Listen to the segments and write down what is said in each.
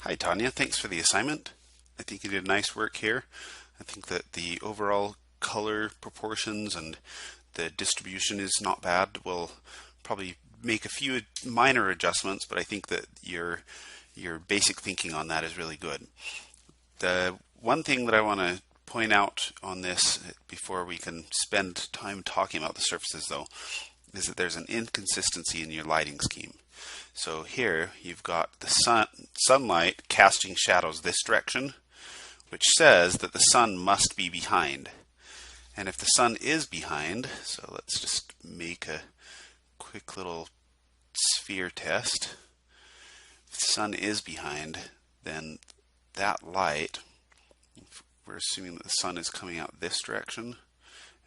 Hi Tanya, thanks for the assignment. I think you did nice work here. I think that the overall color proportions and the distribution is not bad. We'll probably make a few minor adjustments, but I think that your basic thinking on that is really good. The one thing that I want to point out on this before we can spend time talking about the surfaces though, is that there's an inconsistency in your lighting scheme. So here you've got the sunlight casting shadows this direction, which says that the sun must be behind. And if the sun is behind, so let's just make a quick little sphere test. If the sun is behind, then that light, we're assuming that the sun is coming out this direction,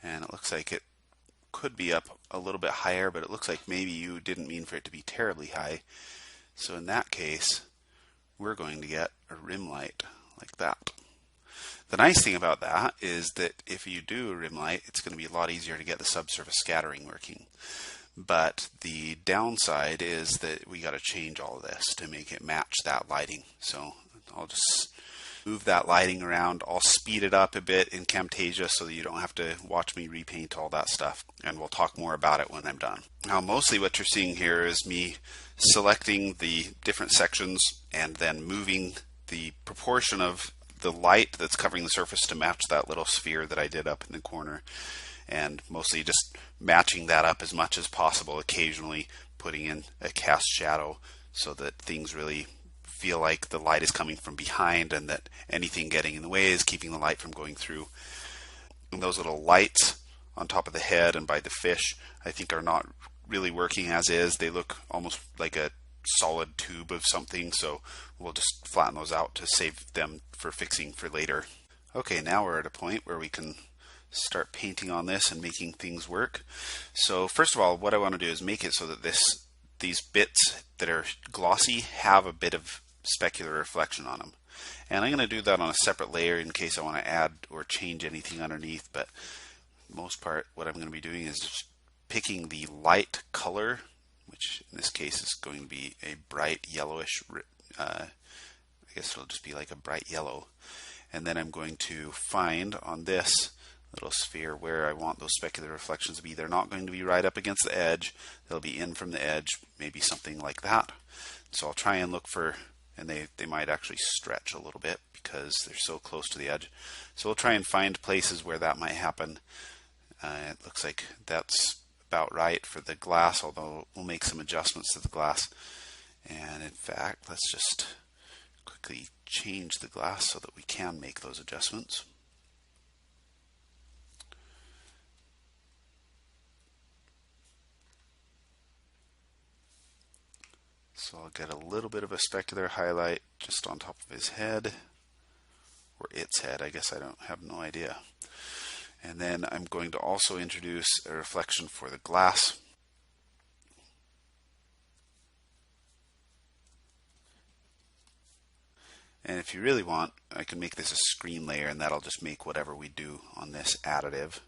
and it looks like it could be up a little bit higher, but it looks like maybe you didn't mean for it to be terribly high. So in that case, we're going to get a rim light like that. The nice thing about that is that if you do a rim light, it's going to be a lot easier to get the subsurface scattering working. But the downside is that we got to change all of this to make it match that lighting. So I'll just move that lighting around. I'll speed it up a bit in Camtasia so that you don't have to watch me repaint all that stuff, and we'll talk more about it when I'm done. Now mostly what you're seeing here is me selecting the different sections and then moving the proportion of the light that's covering the surface to match that little sphere that I did up in the corner, and mostly just matching that up as much as possible, occasionally putting in a cast shadow so that things really feel like the light is coming from behind and that anything getting in the way is keeping the light from going through. And those little lights on top of the head and by the fish, I think are not really working as is. They look almost like a solid tube of something, so we'll just flatten those out to save them for fixing for later. Okay, now we're at a point where we can start painting on this and making things work. So first of all, what I want to do is make it so that these bits that are glossy have a bit of specular reflection on them. And I'm going to do that on a separate layer in case I want to add or change anything underneath, but for the most part what I'm going to be doing is just picking the light color, which in this case is going to be a bright yellowish, I guess it'll just be like a bright yellow. And then I'm going to find on this little sphere where I want those specular reflections to be. They're not going to be right up against the edge. They'll be in from the edge, maybe something like that. So I'll try and look for, and they might actually stretch a little bit because they're so close to the edge. So we'll try and find places where that might happen. It looks like that's about right for the glass, although we'll make some adjustments to the glass. And in fact, let's just quickly change the glass so that we can make those adjustments. So I'll get a little bit of a specular highlight just on top of his head, or its head, I guess. I have no idea. And then I'm going to also introduce a reflection for the glass. And if you really want, I can make this a screen layer, and that'll just make whatever we do on this additive,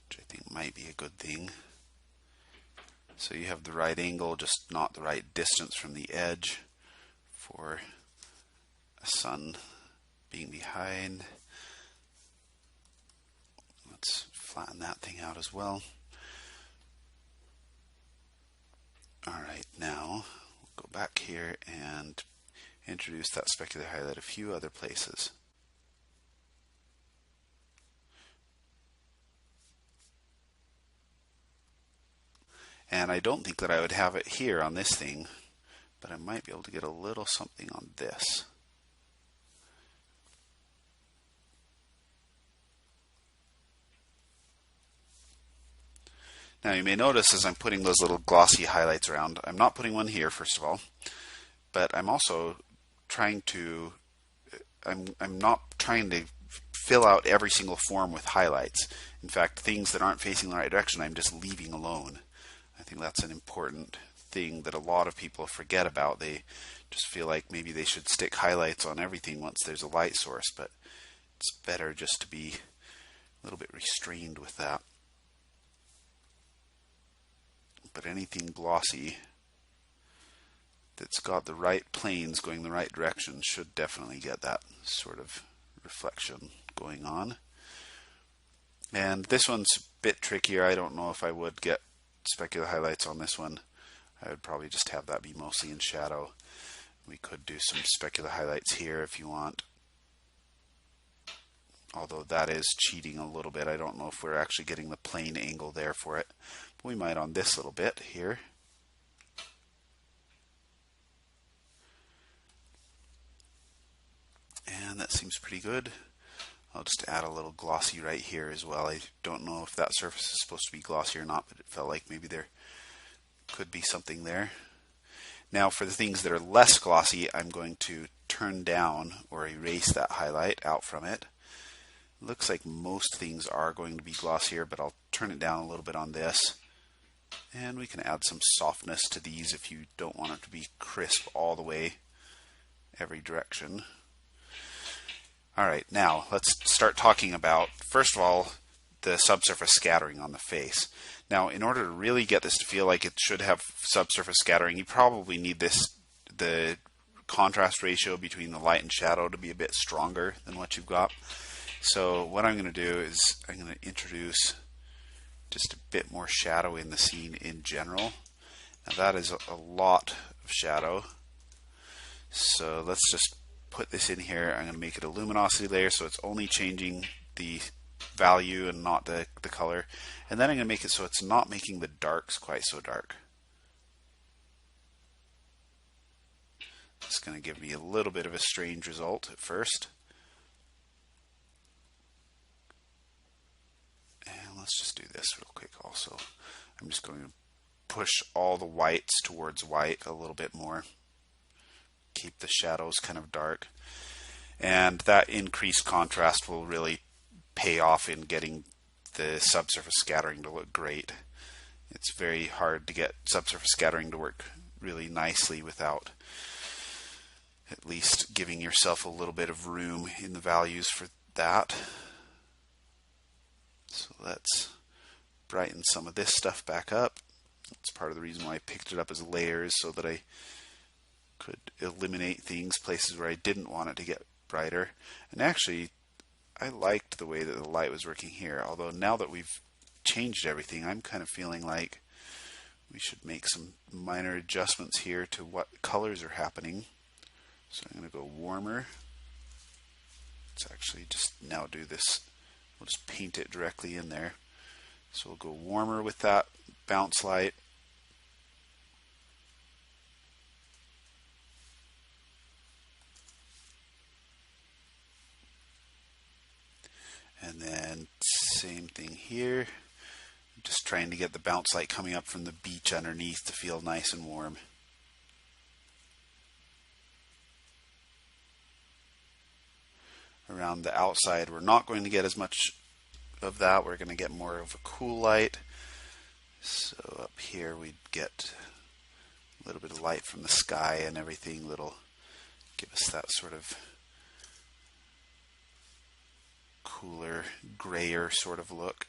which I think might be a good thing. So you have the right angle, just not the right distance from the edge for a sun being behind. Let's flatten that thing out as well. Alright, now we'll go back here and introduce that specular highlight a few other places. And I don't think that I would have it here on this thing, but I might be able to get a little something on this. Now you may notice as I'm putting those little glossy highlights around, I'm not putting one here first of all, but I'm also trying to, I'm not trying to fill out every single form with highlights. In fact, things that aren't facing the right direction I'm just leaving alone. I think that's an important thing that a lot of people forget about. They just feel like maybe they should stick highlights on everything once there's a light source, but it's better just to be a little bit restrained with that. But anything glossy that's got the right planes going the right direction should definitely get that sort of reflection going on. And this one's a bit trickier. I don't know if I would get specular highlights on this one. I would probably just have that be mostly in shadow. We could do some specular highlights here if you want. Although that is cheating a little bit. I don't know if we're actually getting the plane angle there for it. But we might on this little bit here. And that seems pretty good. I'll just add a little glossy right here as well. I don't know if that surface is supposed to be glossy or not, but it felt like maybe there could be something there. Now for the things that are less glossy, I'm going to turn down or erase that highlight out from it. It looks like most things are going to be glossier, but I'll turn it down a little bit on this. And we can add some softness to these if you don't want it to be crisp all the way every direction. Alright, now let's start talking about, first of all, the subsurface scattering on the face. Now, in order to really get this to feel like it should have subsurface scattering, you probably need the contrast ratio between the light and shadow to be a bit stronger than what you've got. So what I'm going to do is I'm going to introduce just a bit more shadow in the scene in general. Now that is a lot of shadow. So let's just put this in here. I'm going to make it a luminosity layer so it's only changing the value and not the color. And then I'm going to make it so it's not making the darks quite so dark. It's going to give me a little bit of a strange result at first. And let's just do this real quick also. I'm just going to push all the whites towards white a little bit more. Keep the shadows kind of dark. And that increased contrast will really pay off in getting the subsurface scattering to look great. It's very hard to get subsurface scattering to work really nicely without at least giving yourself a little bit of room in the values for that. So let's brighten some of this stuff back up. That's part of the reason why I picked it up as layers, so that I could eliminate things, places where I didn't want it to get brighter. And actually, I liked the way that the light was working here, although now that we've changed everything, I'm kind of feeling like we should make some minor adjustments here to what colors are happening. So I'm going to go warmer. Let's actually just now do this. We'll just paint it directly in there. So we'll go warmer with that bounce light. And then same thing here. I'm just trying to get the bounce light coming up from the beach underneath to feel nice and warm. Around the outside, we're not going to get as much of that. We're going to get more of a cool light. So up here we'd get a little bit of light from the sky and everything that'll give us that sort of cooler, grayer sort of look.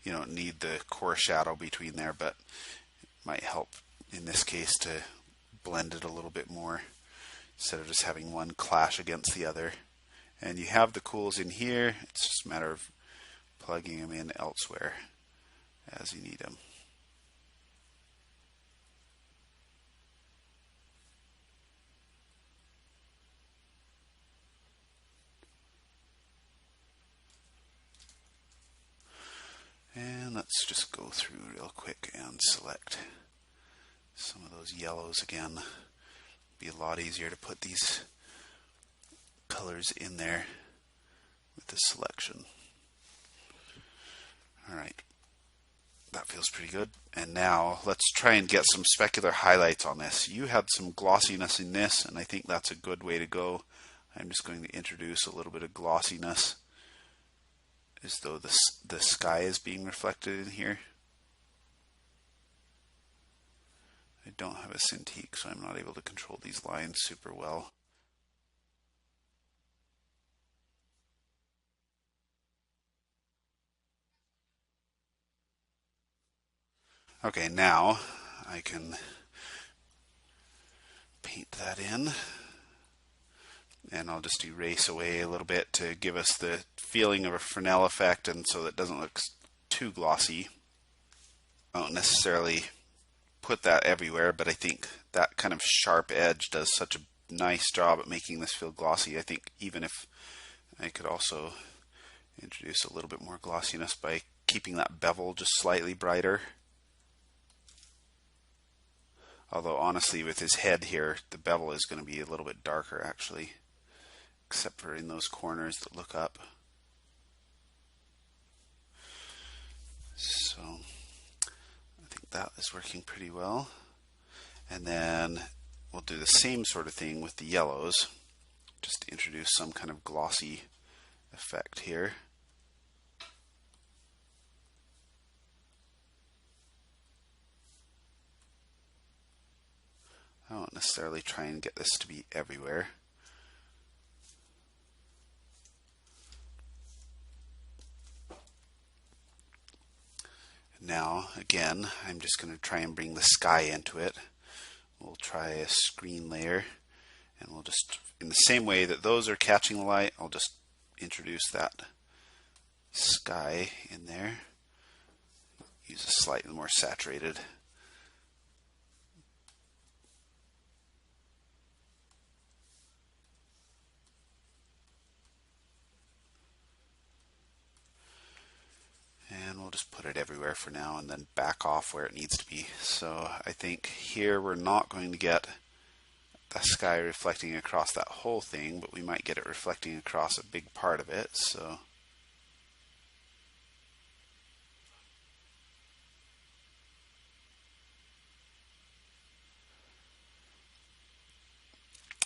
You don't need the core shadow between there, but it might help in this case to blend it a little bit more instead of just having one clash against the other. And you have the cools in here. It's just a matter of plugging them in elsewhere as you need them. And let's just go through real quick and select some of those yellows again. Be a lot easier to put these colors in there with the selection. Alright, that feels pretty good. And now let's try and get some specular highlights on this. You had some glossiness in this, and I think that's a good way to go. I'm just going to introduce a little bit of glossiness as though the sky is being reflected in here. I don't have a Cintiq, so I'm not able to control these lines super well. Okay, now I can paint that in, and I'll just erase away a little bit to give us the feeling of a Fresnel effect, and so that it doesn't look too glossy. I don't necessarily put that everywhere, but I think that kind of sharp edge does such a nice job at making this feel glossy. I think even if I could also introduce a little bit more glossiness by keeping that bevel just slightly brighter. Although honestly, with his head here, the bevel is going to be a little bit darker actually, except for in those corners that look up. So I think that is working pretty well. And then we'll do the same sort of thing with the yellows, just to introduce some kind of glossy effect here. I don't necessarily try and get this to be everywhere. Now, again, I'm just going to try and bring the sky into it. We'll try a screen layer, and we'll just, in the same way that those are catching the light, I'll just introduce that sky in there. Use a slightly more saturated. And we'll just put it everywhere for now and then back off where it needs to be. So I think here we're not going to get the sky reflecting across that whole thing, but we might get it reflecting across a big part of it. So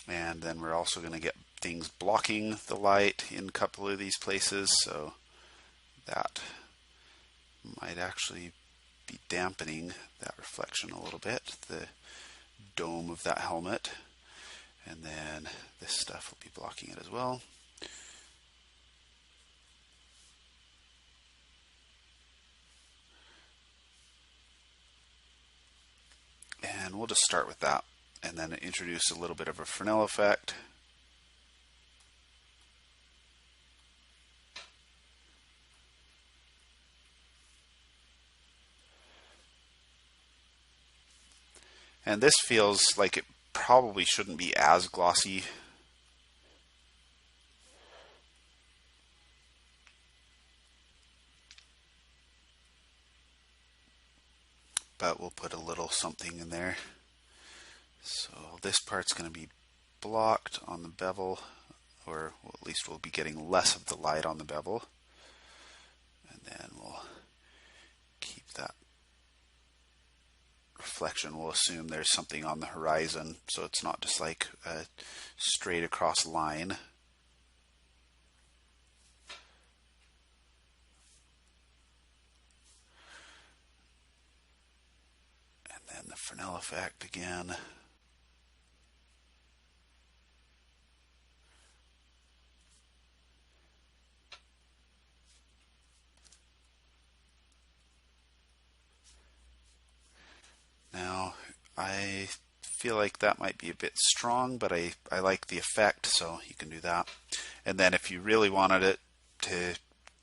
and then we're also going to get things blocking the light in a couple of these places, so that might actually be dampening that reflection a little bit, the dome of that helmet, and then this stuff will be blocking it as well. And we'll just start with that and then introduce a little bit of a Fresnel effect. And this feels like it probably shouldn't be as glossy. But we'll put a little something in there. So this part's going to be blocked on the bevel, or at least we'll be getting less of the light on the bevel. And then we'll keep that reflection. We'll assume there's something on the horizon, so it's not just like a straight across line. And then the Fresnel effect again. Now, I feel like that might be a bit strong, but I like the effect, so you can do that. And then if you really wanted it to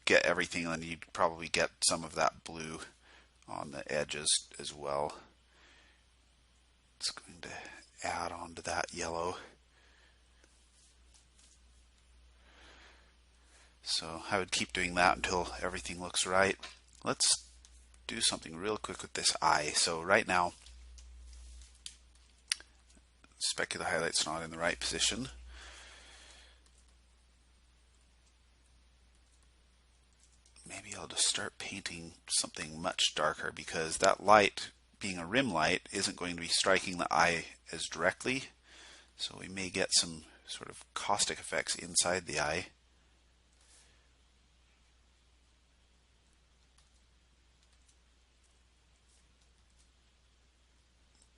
get everything, then you'd probably get some of that blue on the edges as well. It's going to add on to that yellow. So I would keep doing that until everything looks right. Let's do something real quick with this eye. So right now, specular highlight's not in the right position. Maybe I'll just start painting something much darker, because that light, being a rim light, isn't going to be striking the eye as directly. So we may get some sort of caustic effects inside the eye.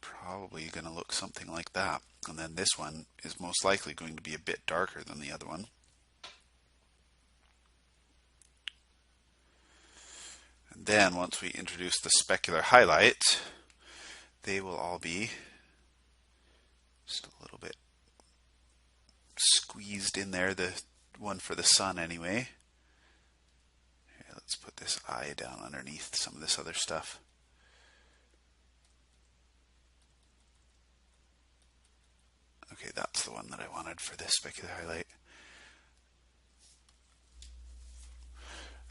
Probably going to look something like that. And then this one is most likely going to be a bit darker than the other one. And Then once we introduce the specular highlights, they will all be just a little bit squeezed in there, the one for the sun anyway. Here, let's put this eye down underneath some of this other stuff. Okay, that's the one that I wanted for this specular highlight.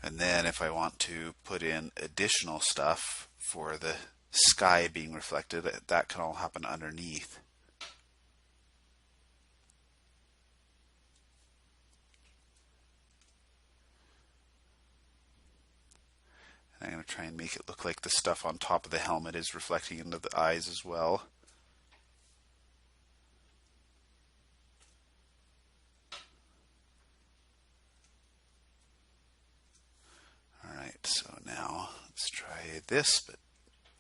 And then if I want to put in additional stuff for the sky being reflected, that can all happen underneath. And I'm going to try and make it look like the stuff on top of the helmet is reflecting into the eyes as well. Alright, so now let's try this, but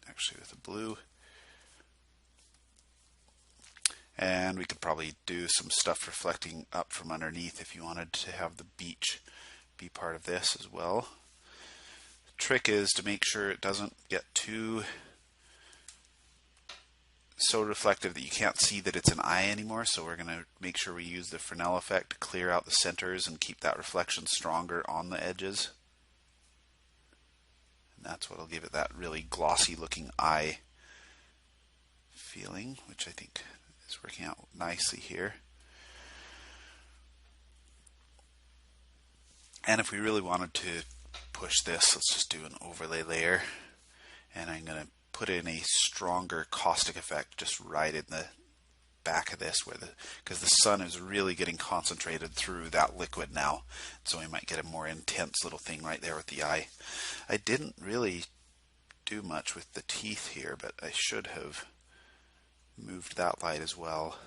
actually with a blue. And we could probably do some stuff reflecting up from underneath if you wanted to have the beach be part of this as well. The trick is to make sure it doesn't get so reflective that you can't see that it's an eye anymore. So we're going to make sure we use the Fresnel effect to clear out the centers and keep that reflection stronger on the edges. And that's what will give it that really glossy looking eye feeling, which I think is working out nicely here. And if we really wanted to push this, let's just do an overlay layer, and I'm going to put in a stronger caustic effect just right in the back of this, because the sun is really getting concentrated through that liquid now, so we might get a more intense little thing right there with the eye. I didn't really do much with the teeth here, but I should have moved that light as well.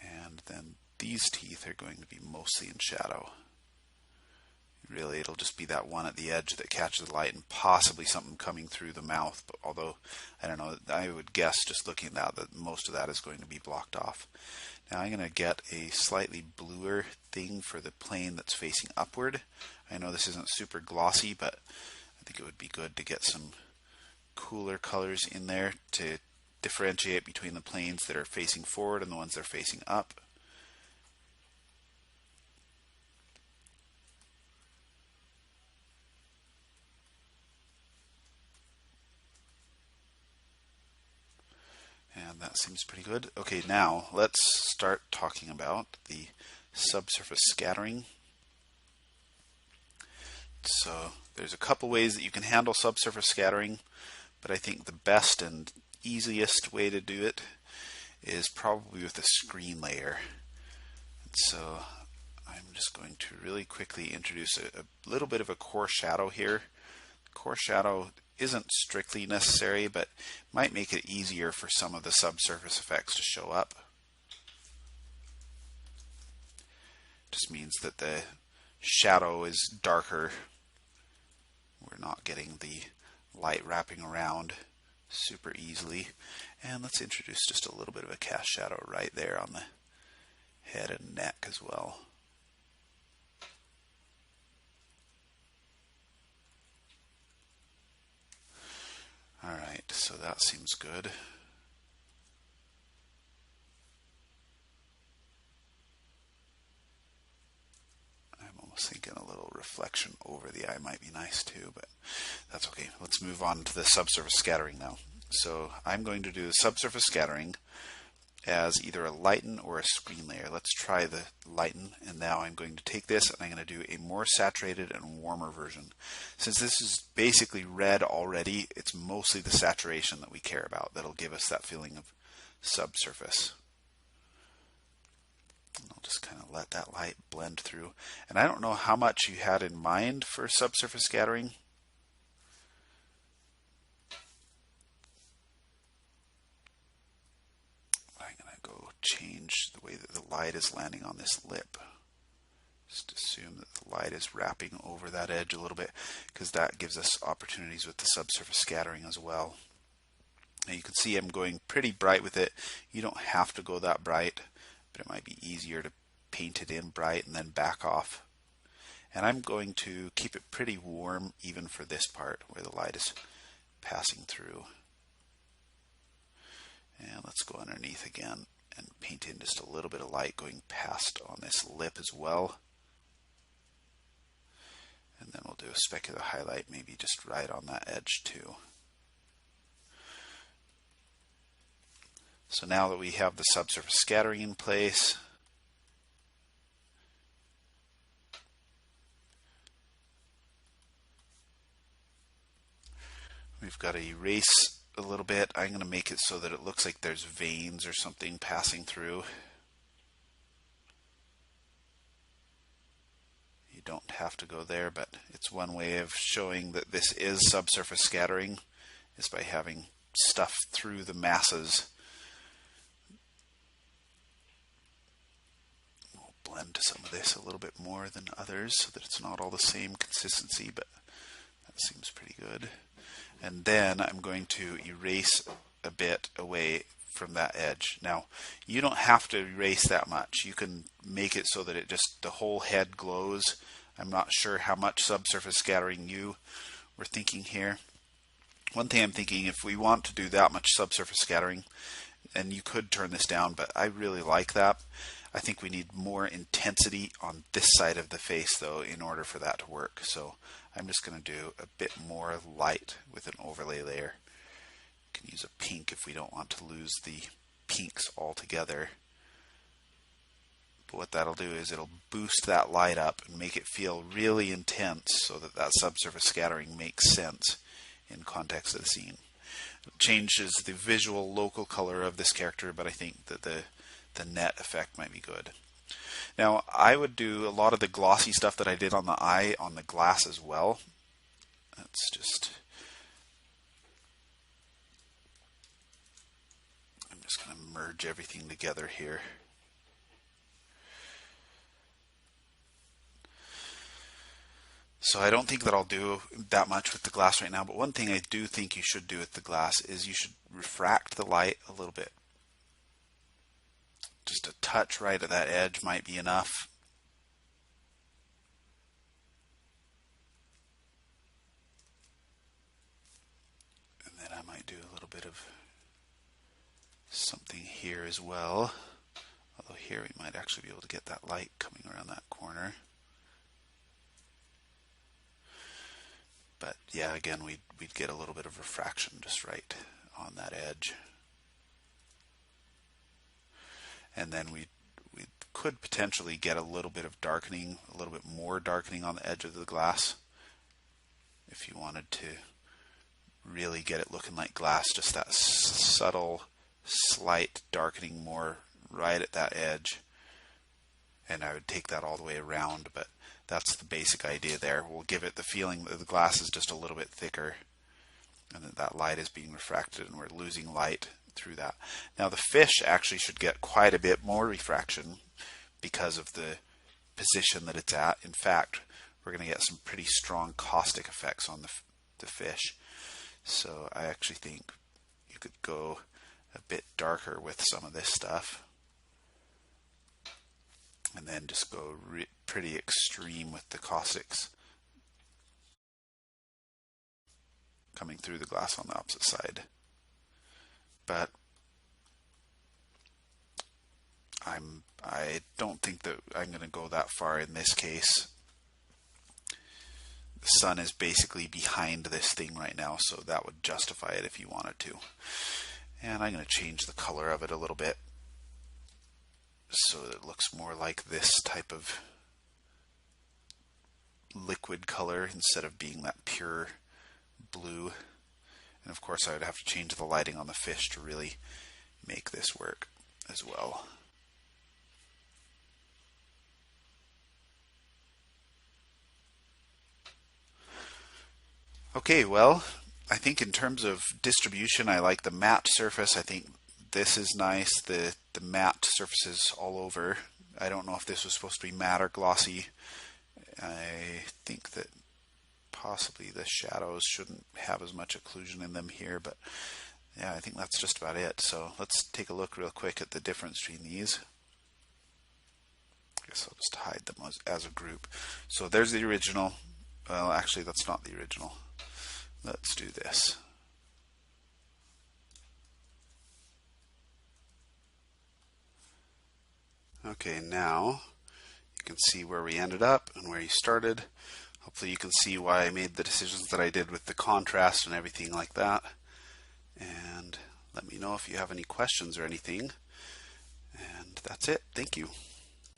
And then these teeth are going to be mostly in shadow. Really, it'll just be that one at the edge that catches the light, and possibly something coming through the mouth. But although, I don't know, I would guess just looking at that most of that is going to be blocked off. Now I'm going to get a slightly bluer thing for the plane that's facing upward. I know this isn't super glossy, but I think it would be good to get some cooler colors in there to differentiate between the planes that are facing forward and the ones that are facing up. And that seems pretty good. Okay, now let's start talking about the subsurface scattering. So there's a couple ways that you can handle subsurface scattering, but I think the best and easiest way to do it is probably with a screen layer. And so I'm just going to really quickly introduce a little bit of a core shadow here. Core shadow isn't strictly necessary, but might make it easier for some of the subsurface effects to show up. Just means that the shadow is darker. We're not getting the light wrapping around super easily. And let's introduce just a little bit of a cast shadow right there on the head and neck as well. Alright, so that seems good. I'm almost thinking a little reflection over the eye might be nice too, but that's okay. Let's move on to the subsurface scattering now. So I'm going to do the subsurface scattering as either a lighten or a screen layer. Let's try the lighten, and now I'm going to take this and I'm going to do a more saturated and warmer version. Since this is basically red already, it's mostly the saturation that we care about that'll give us that feeling of subsurface. And I'll just kind of let that light blend through. And I don't know how much you had in mind for subsurface scattering. Change the way that the light is landing on this lip. Just assume that the light is wrapping over that edge a little bit, because that gives us opportunities with the subsurface scattering as well. Now you can see I'm going pretty bright with it. You don't have to go that bright, but it might be easier to paint it in bright and then back off. And I'm going to keep it pretty warm even for this part where the light is passing through. And let's go underneath again and paint in just a little bit of light going past on this lip as well. And then we'll do a specular highlight, maybe just right on that edge too. So now that we have the subsurface scattering in place, we've got to erase a little bit. I'm going to make it so that it looks like there's veins or something passing through. You don't have to go there, but it's one way of showing that this is subsurface scattering, is by having stuff through the masses. We'll blend some of this a little bit more than others so that it's not all the same consistency, but that seems pretty good. And then I'm going to erase a bit away from that edge. Now, you don't have to erase that much. You can make it so that it just, the whole head glows. I'm not sure how much subsurface scattering you were thinking here. One thing I'm thinking, if we want to do that much subsurface scattering, and you could turn this down, but I really like that. I think we need more intensity on this side of the face though in order for that to work. So I'm just going to do a bit more light with an overlay layer. You can use a pink if we don't want to lose the pinks altogether. But what that'll do is it'll boost that light up and make it feel really intense so that that subsurface scattering makes sense in context of the scene. It changes the visual local color of this character, but I think that the net effect might be good. Now, I would do a lot of the glossy stuff that I did on the eye on the glass as well. That's just... I'm just going to merge everything together here. So I don't think that I'll do that much with the glass right now, but one thing I do think you should do with the glass is you should refract the light a little bit. Just a touch right at that edge might be enough. And then I might do a little bit of something here as well. Although here we might actually be able to get that light coming around that corner. But yeah, again, we'd get a little bit of refraction just right on that edge. And then we could potentially get a little bit of darkening, a little bit more darkening on the edge of the glass. If you wanted to really get it looking like glass, just that subtle, slight darkening more right at that edge. And I would take that all the way around, but that's the basic idea there. We'll give it the feeling that the glass is just a little bit thicker and that light is being refracted and we're losing light through that. Now the fish actually should get quite a bit more refraction because of the position that it's at. In fact, we're going to get some pretty strong caustic effects on the fish. So I actually think you could go a bit darker with some of this stuff. And then just go pretty extreme with the caustics coming through the glass on the opposite side. But I don't think that I'm going to go that far in this case. The sun is basically behind this thing right now, so that would justify it if you wanted to. And I'm going to change the color of it a little bit so that it looks more like this type of liquid color instead of being that pure blue. And of course I would have to change the lighting on the fish to really make this work as well. Okay, well, I think in terms of distribution, I like the matte surface. I think this is nice, the matte surfaces all over. I don't know if this was supposed to be matte or glossy. I think that possibly the shadows shouldn't have as much occlusion in them here, but yeah, I think that's just about it. So let's take a look real quick at the difference between these. I guess I'll just hide them as a group. So there's the original. Well, actually, that's not the original. Let's do this. Okay, now you can see where we ended up and where you started. Hopefully you can see why I made the decisions that I did with the contrast and everything like that. And let me know if you have any questions or anything. And that's it. Thank you.